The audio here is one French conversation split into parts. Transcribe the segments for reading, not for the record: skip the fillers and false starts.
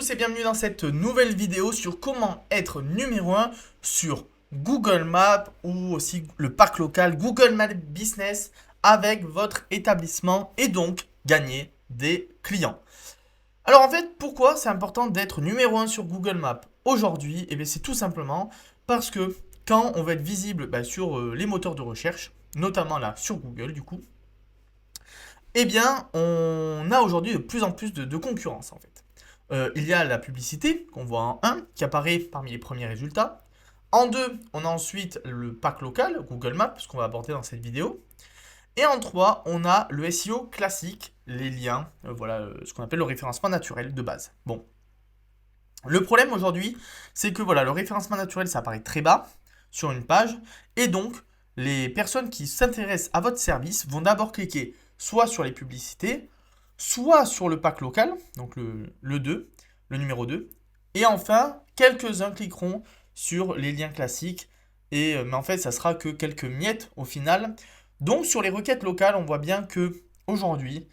tous et bienvenue dans cette nouvelle vidéo sur comment être numéro 1 sur Google Maps ou aussi le parc local Google Maps Business avec votre établissement et donc gagner des clients. Alors en fait, pourquoi c'est important d'être numéro 1 sur Google Maps aujourd'hui? Eh bien c'est tout simplement parce que quand on veut être visible sur les moteurs de recherche, notamment là sur Google du coup, eh bien on a aujourd'hui de plus en plus de concurrence en fait. Il y a la publicité qu'on voit en 1 qui apparaît parmi les premiers résultats. En 2, on a ensuite le pack local, Google Maps, ce qu'on va aborder dans cette vidéo. Et en 3, on a le SEO classique, les liens, ce qu'on appelle le référencement naturel de base. Bon, le problème aujourd'hui, c'est que voilà, le référencement naturel, ça apparaît très bas sur une page, et donc les personnes qui s'intéressent à votre service vont d'abord cliquer soit sur les publicités, soit sur le pack local, donc le 2, le numéro 2, et enfin, quelques-uns cliqueront sur les liens classiques, mais en fait, ça sera que quelques miettes au final. Donc, sur les requêtes locales, on voit bien que aujourd'hui,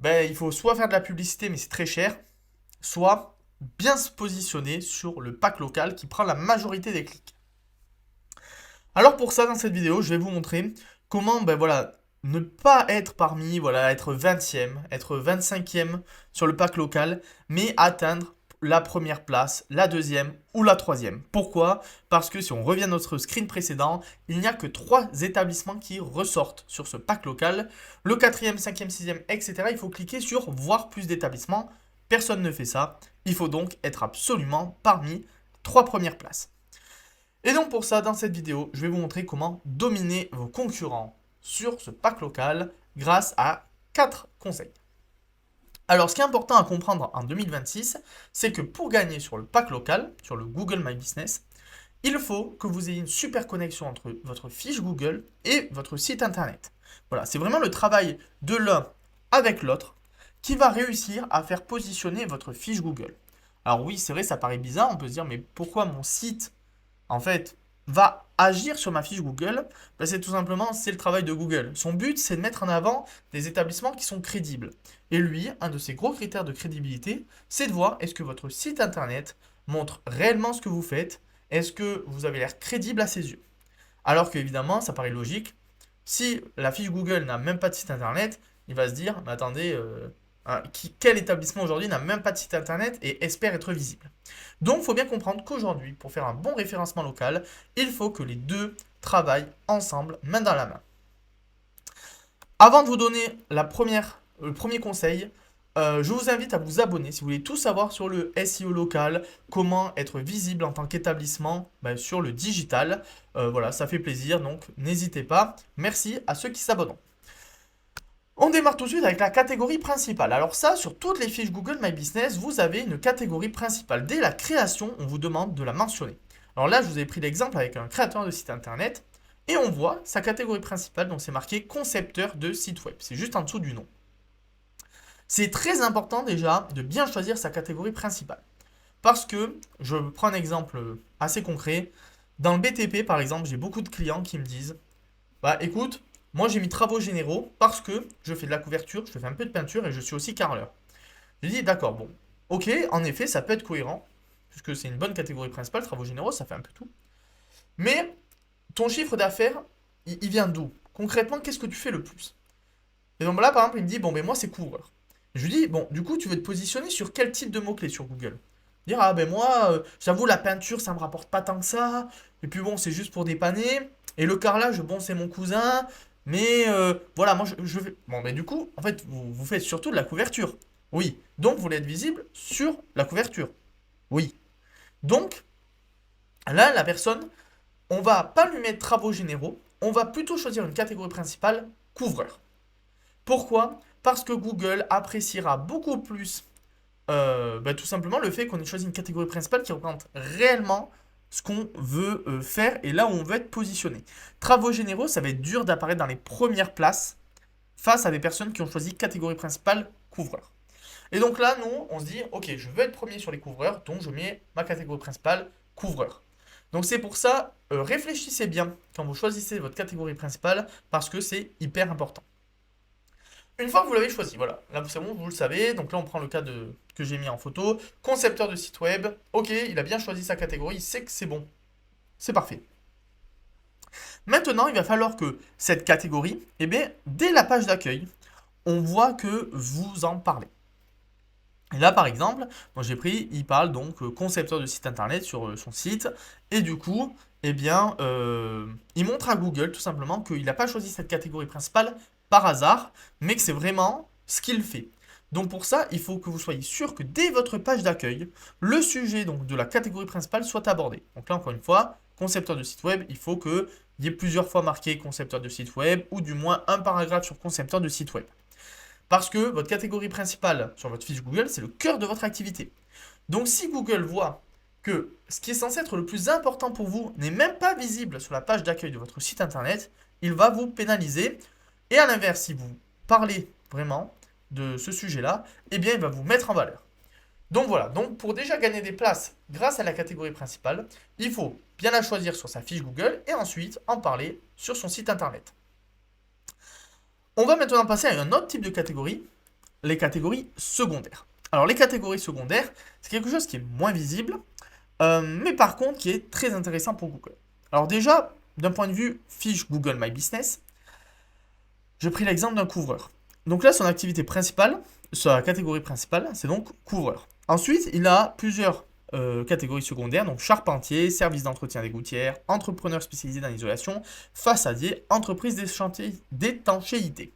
il faut soit faire de la publicité, mais c'est très cher, soit bien se positionner sur le pack local qui prend la majorité des clics. Alors pour ça, dans cette vidéo, je vais vous montrer comment ne pas être parmi, être 20e, être 25e sur le pack local, mais atteindre la première place, la deuxième ou la troisième. Pourquoi? Parce que si on revient à notre screen précédent, il n'y a que 3 établissements qui ressortent sur ce pack local. Le 4e, 5e, 6e, etc. Il faut cliquer sur voir plus d'établissements. Personne ne fait ça. Il faut donc être absolument parmi 3 premières places. Et donc pour ça, dans cette vidéo, je vais vous montrer comment dominer vos concurrents sur ce pack local grâce à 4 conseils. Alors ce qui est important à comprendre en 2026, c'est que pour gagner sur le pack local, sur le Google My Business, il faut que vous ayez une super connexion entre votre fiche Google et votre site internet. Voilà, c'est vraiment le travail de l'un avec l'autre qui va réussir à faire positionner votre fiche Google. Alors oui, c'est vrai, ça paraît bizarre, on peut se dire, mais pourquoi mon site en fait, va agir sur ma fiche Google? C'est tout simplement, c'est le travail de Google. Son but, c'est de mettre en avant des établissements qui sont crédibles. Et lui, un de ses gros critères de crédibilité, c'est de voir est-ce que votre site internet montre réellement ce que vous faites, est-ce que vous avez l'air crédible à ses yeux. Alors qu'évidemment, ça paraît logique, si la fiche Google n'a même pas de site internet, il va se dire, mais attendez, quel établissement aujourd'hui n'a même pas de site internet et espère être visible? Donc, il faut bien comprendre qu'aujourd'hui, pour faire un bon référencement local, il faut que les deux travaillent ensemble, main dans la main. Avant de vous donner le premier conseil, je vous invite à vous abonner si vous voulez tout savoir sur le SEO local, comment être visible en tant qu'établissement sur le digital. Voilà, ça fait plaisir, donc n'hésitez pas. Merci à ceux qui s'abonnent. On démarre tout de suite avec la catégorie principale. Alors ça, sur toutes les fiches Google My Business, vous avez une catégorie principale. Dès la création, on vous demande de la mentionner. Alors là, je vous ai pris l'exemple avec un créateur de site internet et on voit sa catégorie principale, donc c'est marqué concepteur de site web. C'est juste en dessous du nom. C'est très important déjà de bien choisir sa catégorie principale. Parce que, je prends un exemple assez concret, dans le BTP par exemple, j'ai beaucoup de clients qui me disent, écoute, moi j'ai mis travaux généraux parce que je fais de la couverture, je fais un peu de peinture et je suis aussi carreleur. J'ai dit d'accord, bon, ok, en effet, ça peut être cohérent, puisque c'est une bonne catégorie principale, travaux généraux, ça fait un peu tout. Mais ton chiffre d'affaires, il vient d'où? Concrètement, qu'est-ce que tu fais le plus? Et donc là, par exemple, il me dit, bon, ben moi c'est couvreur. Je lui dis, bon, du coup, tu veux te positionner sur quel type de mots-clés sur Google? Dire, ah ben moi, j'avoue, la peinture, ça me rapporte pas tant que ça. Et puis bon, c'est juste pour dépanner. Et le carrelage, bon, c'est mon cousin. Mais voilà, moi, je fais... Bon, ben du coup, en fait, vous faites surtout de la couverture. Oui. Donc, vous voulez être visible sur la couverture. Oui. Donc, là, la personne, on va pas lui mettre travaux généraux. On va plutôt choisir une catégorie principale, couvreur. Pourquoi? Parce que Google appréciera beaucoup plus tout simplement le fait qu'on ait choisi une catégorie principale qui représente réellement ce qu'on veut faire et là où on veut être positionné. Travaux généraux, ça va être dur d'apparaître dans les premières places face à des personnes qui ont choisi catégorie principale couvreur. Et donc là, nous, on se dit, ok, je veux être premier sur les couvreurs, donc je mets ma catégorie principale couvreur. Donc c'est pour ça, réfléchissez bien quand vous choisissez votre catégorie principale parce que c'est hyper important. Une fois que vous l'avez choisi, voilà, là c'est bon, vous le savez, donc là on prend le cas que j'ai mis en photo, concepteur de site web. Ok, il a bien choisi sa catégorie, il sait que c'est bon. C'est parfait. Maintenant, il va falloir que cette catégorie, eh bien, dès la page d'accueil, on voit que vous en parlez. Et là, par exemple, moi j'ai pris, il parle donc concepteur de site internet sur son site, et du coup, eh bien, il montre à Google tout simplement qu'il n'a pas choisi cette catégorie principale par hasard, mais que c'est vraiment ce qu'il fait. Donc pour ça, il faut que vous soyez sûr que dès votre page d'accueil, le sujet donc, de la catégorie principale soit abordé. Donc là, encore une fois, concepteur de site web, il faut qu'il y ait plusieurs fois marqué concepteur de site web, ou du moins un paragraphe sur concepteur de site web. Parce que votre catégorie principale sur votre fiche Google, c'est le cœur de votre activité. Donc si Google voit que ce qui est censé être le plus important pour vous n'est même pas visible sur la page d'accueil de votre site internet, il va vous pénaliser. Et à l'inverse, si vous parlez vraiment de ce sujet-là, eh bien il va vous mettre en valeur. Donc voilà, donc pour déjà gagner des places grâce à la catégorie principale, il faut bien la choisir sur sa fiche Google et ensuite en parler sur son site internet. On va maintenant passer à un autre type de catégorie, les catégories secondaires. Alors les catégories secondaires, c'est quelque chose qui est moins visible, mais par contre qui est très intéressant pour Google. Alors déjà, d'un point de vue fiche Google My Business, j'ai pris l'exemple d'un couvreur. Donc là, son activité principale, sa catégorie principale, c'est donc couvreur. Ensuite, il a plusieurs catégories secondaires, donc charpentier, service d'entretien des gouttières, entrepreneur spécialisé dans l'isolation, façadier, entreprise d'étanchéité.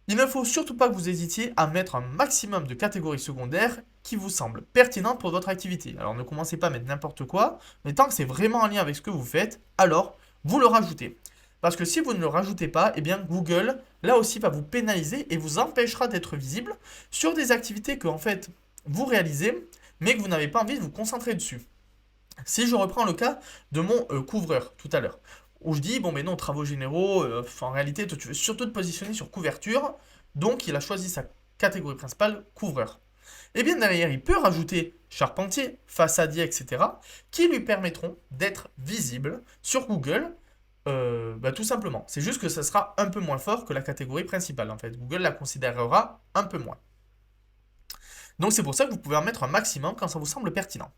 Il ne faut surtout pas que vous hésitiez à mettre un maximum de catégories secondaires qui vous semblent pertinentes pour votre activité. Alors ne commencez pas à mettre n'importe quoi, mais tant que c'est vraiment en lien avec ce que vous faites, alors vous le rajoutez. Parce que si vous ne le rajoutez pas, eh bien Google, là aussi, va vous pénaliser et vous empêchera d'être visible sur des activités que en fait vous réalisez, mais que vous n'avez pas envie de vous concentrer dessus. Si je reprends le cas de mon couvreur tout à l'heure, où je dis, bon mais non, travaux généraux, en réalité, toi tu veux surtout te positionner sur couverture, donc il a choisi sa catégorie principale, couvreur. Et bien derrière, il peut rajouter charpentier, façadier, etc., qui lui permettront d'être visible sur Google, tout simplement. C'est juste que ça sera un peu moins fort que la catégorie principale, en fait. Google la considérera un peu moins. Donc c'est pour ça que vous pouvez en mettre un maximum quand ça vous semble pertinent.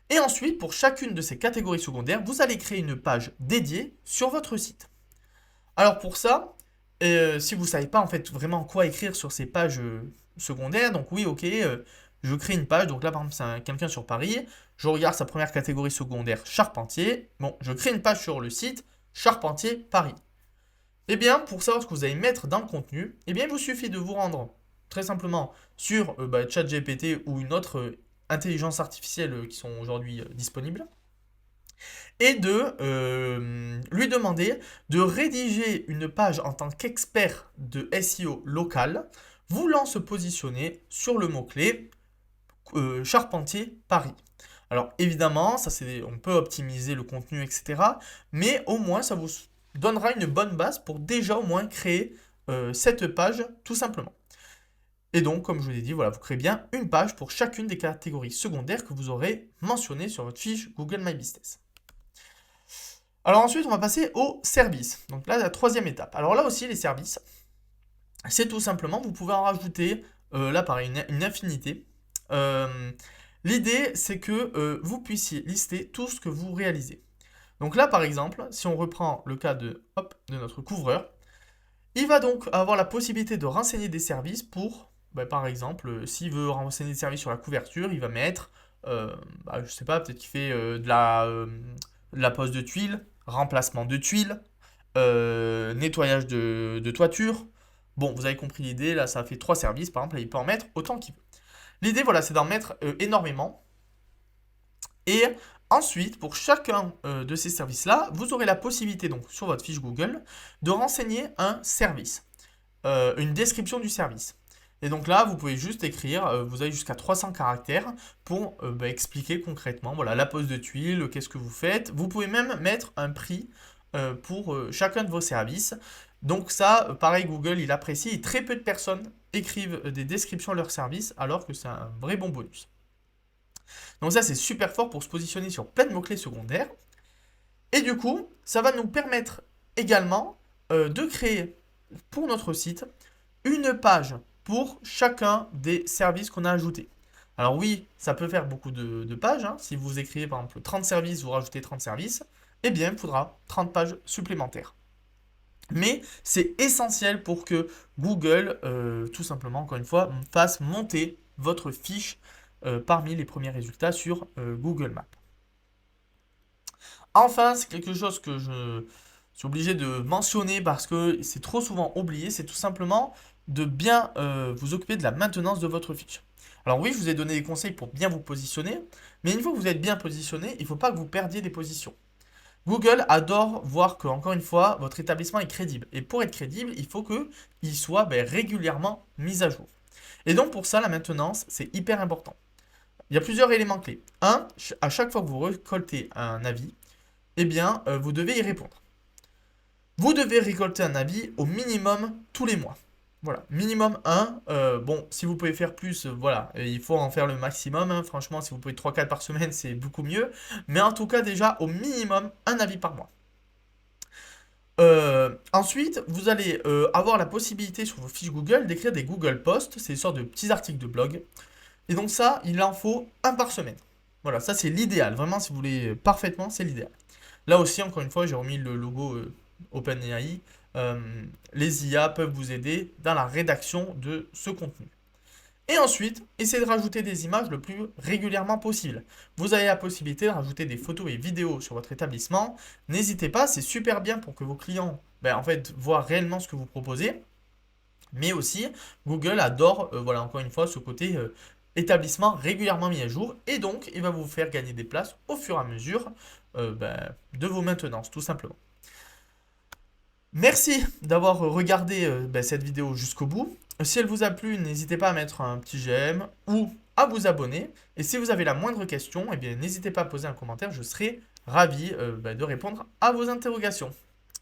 Et ensuite, pour chacune de ces catégories secondaires, vous allez créer une page dédiée sur votre site. Alors pour ça, si vous ne savez pas en fait vraiment quoi écrire sur ces pages secondaires, donc oui, ok, je crée une page. Donc là, par exemple, c'est quelqu'un sur Paris. Je regarde sa première catégorie secondaire, charpentier. Bon, je crée une page sur le site Charpentier Paris. Eh bien, pour savoir ce que vous allez mettre dans le contenu, eh bien, il vous suffit de vous rendre très simplement sur ChatGPT ou une autre intelligence artificielle qui sont aujourd'hui disponibles et de lui demander de rédiger une page en tant qu'expert de SEO local, voulant se positionner sur le mot-clé Charpentier Paris. Alors évidemment, on peut optimiser le contenu, etc. Mais au moins, ça vous donnera une bonne base pour déjà au moins créer cette page tout simplement. Et donc, comme je vous l'ai dit, voilà, vous créez bien une page pour chacune des catégories secondaires que vous aurez mentionnées sur votre fiche Google My Business. Alors ensuite, on va passer aux services. Donc là, la troisième étape. Alors là aussi, les services, c'est tout simplement, vous pouvez en rajouter, là pareil, une infinité. L'idée, c'est que vous puissiez lister tout ce que vous réalisez. Donc là, par exemple, si on reprend le cas de notre couvreur, il va donc avoir la possibilité de renseigner des services pour, par exemple, s'il veut renseigner des services sur la couverture, il va mettre, je sais pas, peut-être qu'il fait de la pose de tuiles, remplacement de tuiles, nettoyage de toiture. Bon, vous avez compris l'idée, là ça fait 3 services, par exemple, là, il peut en mettre autant qu'il veut. L'idée, voilà, c'est d'en mettre énormément. Et ensuite, pour chacun de ces services-là, vous aurez la possibilité, donc sur votre fiche Google, de renseigner un service, une description du service. Et donc là, vous pouvez juste écrire, vous avez jusqu'à 300 caractères pour expliquer concrètement, voilà, la pose de tuiles, qu'est-ce que vous faites. Vous pouvez même mettre un prix pour chacun de vos services. Donc ça, pareil, Google, il apprécie et très peu de personnes écrivent des descriptions de leurs services alors que c'est un vrai bon bonus. Donc ça, c'est super fort pour se positionner sur plein de mots-clés secondaires. Et du coup, ça va nous permettre également de créer pour notre site une page pour chacun des services qu'on a ajoutés. Alors oui, ça peut faire beaucoup de pages, hein. Si vous écrivez par exemple 30 services, vous rajoutez 30 services, eh bien il faudra 30 pages supplémentaires. Mais c'est essentiel pour que Google, tout simplement, encore une fois, fasse monter votre fiche parmi les premiers résultats sur Google Maps. Enfin, c'est quelque chose que je suis obligé de mentionner parce que c'est trop souvent oublié, c'est tout simplement de bien vous occuper de la maintenance de votre fiche. Alors oui, je vous ai donné des conseils pour bien vous positionner, mais une fois que vous êtes bien positionné, il ne faut pas que vous perdiez des positions. Google adore voir que, encore une fois, votre établissement est crédible. Et pour être crédible, il faut qu'il soit régulièrement mis à jour. Et donc pour ça, la maintenance, c'est hyper important. Il y a plusieurs éléments clés. Un, à chaque fois que vous récoltez un avis, eh bien, vous devez y répondre. Vous devez récolter un avis au minimum tous les mois. Voilà, minimum 1. Bon, si vous pouvez faire plus, voilà, il faut en faire le maximum, hein. Franchement, si vous pouvez 3-4 par semaine, c'est beaucoup mieux. Mais en tout cas, déjà, au minimum, un avis par mois. Ensuite, vous allez avoir la possibilité sur vos fiches Google d'écrire des Google Posts, c'est une sorte de petits articles de blog. Et donc ça, il en faut un par semaine. Voilà, ça c'est l'idéal. Vraiment, si vous voulez parfaitement, c'est l'idéal. Là aussi, encore une fois, j'ai remis le logo OpenAI. Euh, les IA peuvent vous aider dans la rédaction de ce contenu. Et ensuite, essayez de rajouter des images le plus régulièrement possible. Vous avez la possibilité de rajouter des photos et vidéos sur votre établissement. N'hésitez pas, c'est super bien pour que vos clients en fait, voient réellement ce que vous proposez. Mais aussi, Google adore, voilà, encore une fois, ce côté établissement régulièrement mis à jour. Et donc, il va vous faire gagner des places au fur et à mesure de vos maintenances, tout simplement. Merci d'avoir regardé cette vidéo jusqu'au bout. Si elle vous a plu, n'hésitez pas à mettre un petit j'aime ou à vous abonner. Et si vous avez la moindre question, eh bien, n'hésitez pas à poser un commentaire. Je serai ravi de répondre à vos interrogations.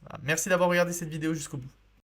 Voilà. Merci d'avoir regardé cette vidéo jusqu'au bout.